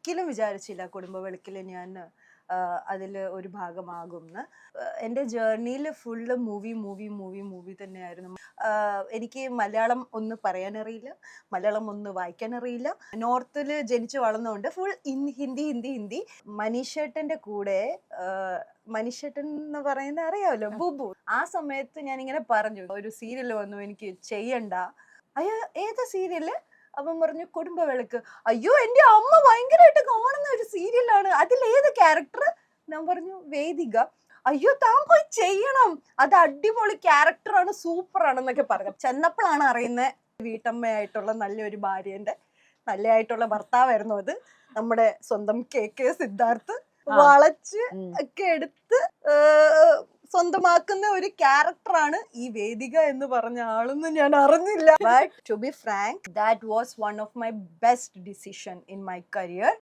ഒരിക്കലും വിചാരിച്ചില്ല കുടുംബ വിളക്കിൽ ഞാൻ അതിൽ ഒരു ഭാഗമാകുമെന്ന്. എൻ്റെ ജേർണിയിൽ ഫുള്ള് മൂവി തന്നെയായിരുന്നു. എനിക്ക് മലയാളം ഒന്ന് പറയാനറിയില്ല, മലയാളം ഒന്ന് വായിക്കാനറിയില്ല. നോർത്തിൽ ജനിച്ചു വളർന്നുകൊണ്ട് ഫുൾ ഹിന്ദി. മനീഷേട്ടൻ്റെ കൂടെ മനീഷേട്ടൻ എന്ന് പറയുന്ന അറിയാമല്ലോ, ബുബു. ആ സമയത്ത് ഞാനിങ്ങനെ പറഞ്ഞു, ഒരു സീരിയൽ വന്നു എനിക്ക് ചെയ്യണ്ട. അയ്യോ ഏതാ സീരിയല്? അവൻ പറഞ്ഞു കുടുംബവിളക്ക്. അയ്യോ എന്റെ അമ്മ ഭയങ്കരമായിട്ട് കാണുന്ന ഒരു സീരിയലാണ്, അതിലേത് ക്യാരക്ടർ? ഞാൻ പറഞ്ഞു വേദിക. അയ്യോ താൻ പോയി ചെയ്യണം, അത് അടിപൊളി ക്യാരക്ടറാണ്, സൂപ്പർ ആണെന്നൊക്കെ പറഞ്ഞു. ചെന്നപ്പോഴാണ് അറിയുന്നത് വീട്ടമ്മയായിട്ടുള്ള നല്ലൊരു ഭാര്യന്റെ നല്ലതായിട്ടുള്ള ഭർത്താവായിരുന്നു അത്. നമ്മുടെ സ്വന്തം കെ സിദ്ധാർത്ഥ് വളച്ച് ഒക്കെ എടുത്ത് സ്വന്തമാക്കുന്ന ഒരു ക്യാരക്ടറാണ് ഈ വേദിക എന്ന് പറഞ്ഞ ആളെന്ന് ഞാൻ അറിഞ്ഞില്ല. But to be frank, that was one of my best decision in my career.